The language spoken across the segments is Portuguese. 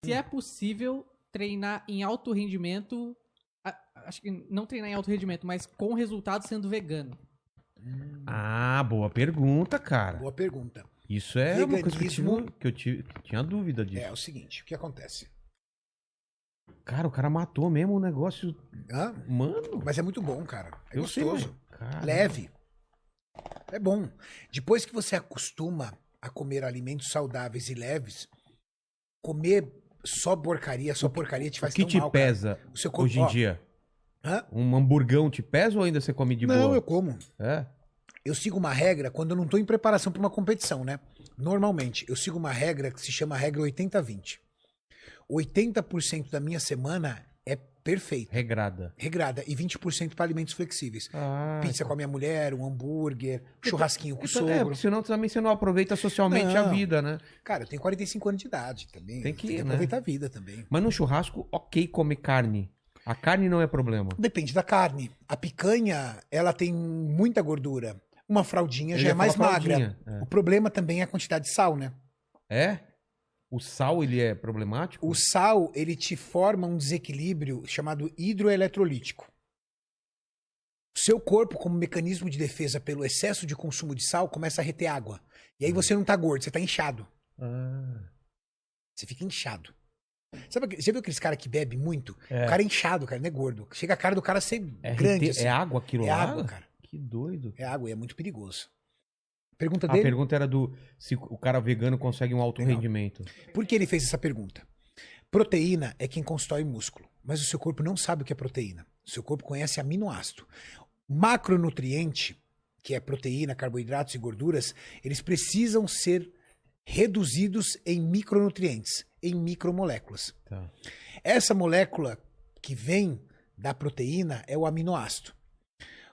Se é possível treinar em alto rendimento, acho que não treinar em alto rendimento, mas com resultado sendo vegano. Ah, boa pergunta, cara. Boa pergunta. Isso é uma coisa Veganismo- que eu tinha dúvida disso. É o seguinte, o que acontece? Cara, o cara matou mesmo o negócio. Hã? Mano, Mas é muito bom, cara. É eu sei, gostoso. mas, cara, Leve. É bom. Depois que você acostuma a comer alimentos saudáveis e leves, comer só porcaria te faz O que tão te mal, cara. pesa O seu corpo, hoje em ó. dia? Hã? Um hamburgão te pesa ou ainda você come de Não, boa? eu como. É? Eu sigo uma regra quando eu não tô em preparação para uma competição, né? Normalmente, eu sigo uma regra que se chama regra 80-20. 80% da minha semana é perfeita, Regrada. regrada, e 20% para alimentos flexíveis. Ah, Pizza com a minha mulher, um hambúrguer, churrasquinho com o então, sogro. porque senão também você não aproveita socialmente a Não. vida, né? Cara, eu tenho 45 anos de idade também. Tem que ir, né? aproveitar a vida também. Mas no churrasco, ok comer carne. A carne não é problema. Depende da carne. A picanha, ela tem muita gordura. Uma fraldinha Eu já ia é mais falar magra. fraldinha, O problema também é a quantidade de sal, né? É? O sal, ele é problemático? O sal, ele te forma um desequilíbrio chamado hidroeletrolítico. O seu corpo, como mecanismo de defesa pelo excesso de consumo de sal, começa a reter água. E aí você não tá gordo, você tá inchado. Ah, Você fica inchado. Você viu aqueles caras que bebem muito? É. O cara é inchado, cara, não é gordo. Chega a cara do cara ser é, grande, assim. é água aquilo É lá? água, cara. Que doido. É água e é muito perigoso. Pergunta A dele? pergunta era do se o cara vegano consegue um alto Legal. rendimento. Por que ele fez essa pergunta? Proteína é quem constrói músculo, mas o seu corpo não sabe o que é proteína. O seu corpo conhece aminoácido. Macronutriente, que é proteína, carboidratos e gorduras, eles precisam ser reduzidos em micronutrientes, em micromoléculas. Tá. Essa molécula que vem da proteína é o aminoácido.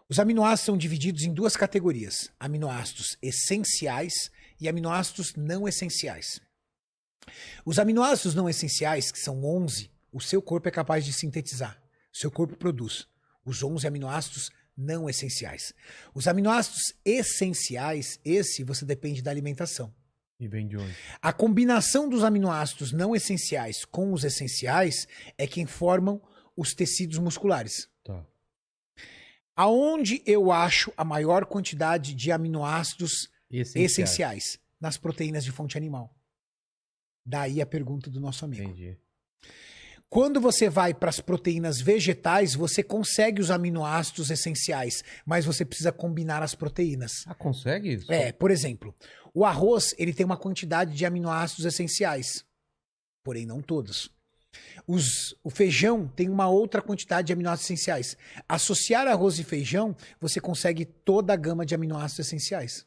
Os aminoácidos são divididos em duas categorias: aminoácidos essenciais e aminoácidos não essenciais. Os aminoácidos não essenciais, que são 11, o seu corpo é capaz de sintetizar. O seu corpo produz os 11 aminoácidos não essenciais. Os aminoácidos essenciais, esse você depende da alimentação. E vem de onde? A combinação dos aminoácidos não essenciais com os essenciais é quem formam os tecidos musculares. Tá. Aonde eu acho a maior quantidade de aminoácidos essenciais? Nas proteínas de fonte animal. Daí a pergunta do nosso amigo. Entendi. Quando você vai para as proteínas vegetais, você consegue os aminoácidos essenciais, mas você precisa combinar as proteínas. Ah, consegue isso? Por exemplo, o arroz ele tem uma quantidade de aminoácidos essenciais, porém não todos. O feijão tem uma outra quantidade de aminoácidos essenciais. Associar arroz e feijão, você consegue toda a gama de aminoácidos essenciais.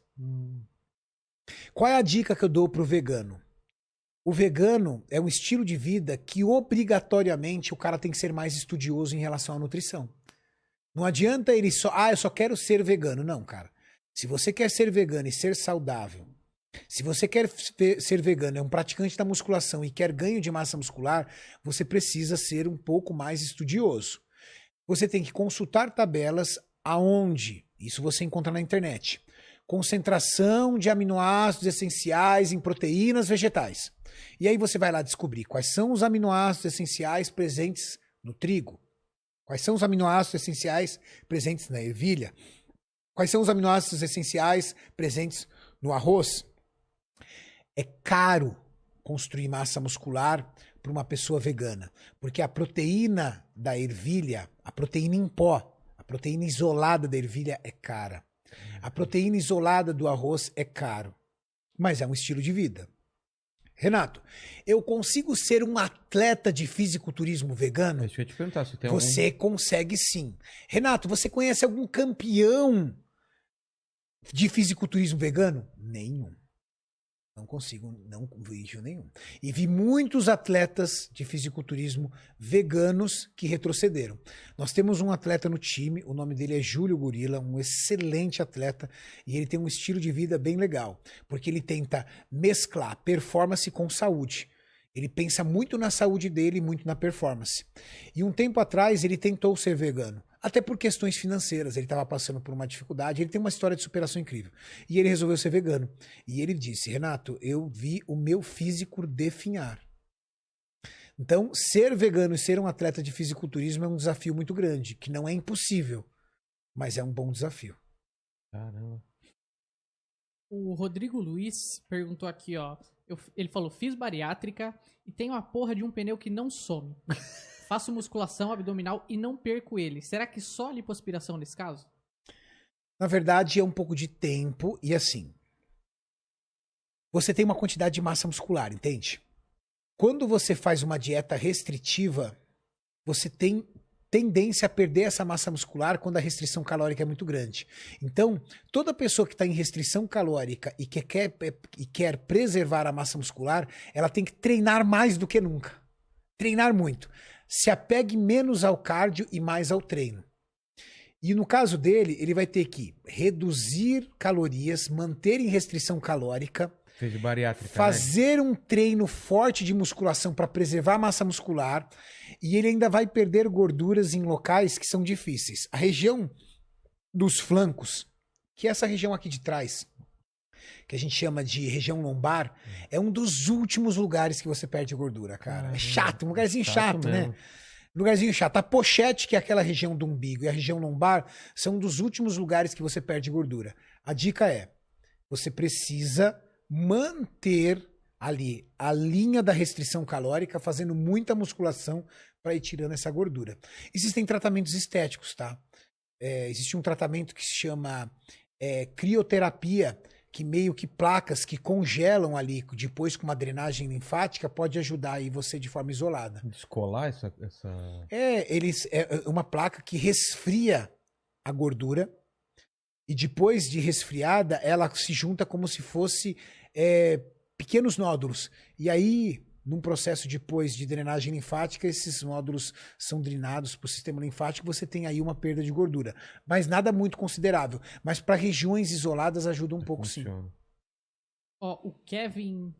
Qual é a dica que eu dou para o vegano? O vegano é um estilo de vida que obrigatoriamente o cara tem que ser mais estudioso em relação à nutrição. Não adianta ele eu só quero ser vegano. Não, cara. Se você quer ser vegano e ser saudável, se você quer ser vegano, é um praticante da musculação e quer ganho de massa muscular, você precisa ser um pouco mais estudioso. Você tem que consultar tabelas aonde, isso você encontra na internet, concentração de aminoácidos essenciais em proteínas vegetais. E aí você vai lá descobrir quais são os aminoácidos essenciais presentes no trigo, quais são os aminoácidos essenciais presentes na ervilha, quais são os aminoácidos essenciais presentes no arroz. É caro construir massa muscular para uma pessoa vegana, porque a proteína da ervilha, a proteína em pó, a proteína isolada da ervilha é cara. A proteína isolada do arroz é caro, mas é um estilo de vida. Renato, eu consigo ser um atleta de fisiculturismo vegano? Deixa eu te perguntar se tem Você consegue sim. Renato, você conhece algum campeão de fisiculturismo vegano? Nenhum. Não consigo, não vejo nenhum. E vi muitos atletas de fisiculturismo veganos que retrocederam. Nós temos um atleta no time, o nome dele é Júlio Gorila, um excelente atleta, e ele tem um estilo de vida bem legal, porque ele tenta mesclar performance com saúde. Ele pensa muito na saúde dele e muito na performance. E um tempo atrás ele tentou ser vegano. Até por questões financeiras, ele estava passando por uma dificuldade, ele tem uma história de superação incrível. E ele resolveu ser vegano. E ele disse, Renato, eu vi o meu físico definhar. Então, ser vegano e ser um atleta de fisiculturismo é um desafio muito grande, que não é impossível, mas é um bom desafio. Caramba. O Rodrigo Luiz perguntou aqui, ó. Ele falou, fiz bariátrica e tenho a porra de um pneu que não some. Faço musculação abdominal e não perco ele. Será que só lipoaspiração nesse caso? Na verdade, é um pouco de tempo e assim. Você tem uma quantidade de massa muscular, entende? Quando você faz uma dieta restritiva, você tem tendência a perder essa massa muscular quando a restrição calórica é muito grande. Então, toda pessoa que está em restrição calórica e quer preservar a massa muscular, ela tem que treinar mais do que nunca. Treinar muito. Se apegue menos ao cardio e mais ao treino. E no caso dele, ele vai ter que reduzir calorias, manter em restrição calórica, Fez bariátrica, fazer um treino forte de musculação para preservar a massa muscular, e ele ainda vai perder gorduras em locais que são difíceis. A região dos flancos, que é essa região aqui de trás, que a gente chama de região lombar, é um dos últimos lugares que você perde gordura, cara. É chato, um lugarzinho chato, né? Lugarzinho chato. A pochete, que é aquela região do umbigo, e a região lombar são um dos últimos lugares que você perde gordura. A dica é, você precisa manter ali a linha da restrição calórica, fazendo muita musculação para ir tirando essa gordura. Existem tratamentos estéticos, tá? Existe um tratamento que se chama crioterapia, que meio que placas que congelam ali, depois com uma drenagem linfática, pode ajudar aí você de forma isolada. Descolar essa... É uma placa que resfria a gordura e depois de resfriada, ela se junta como se fosse pequenos nódulos. E aí, num processo depois de drenagem linfática, esses nódulos são drenados para o sistema linfático, você tem aí uma perda de gordura. Mas nada muito considerável. Mas para regiões isoladas ajuda um pouco, sim. Ó, o Kevin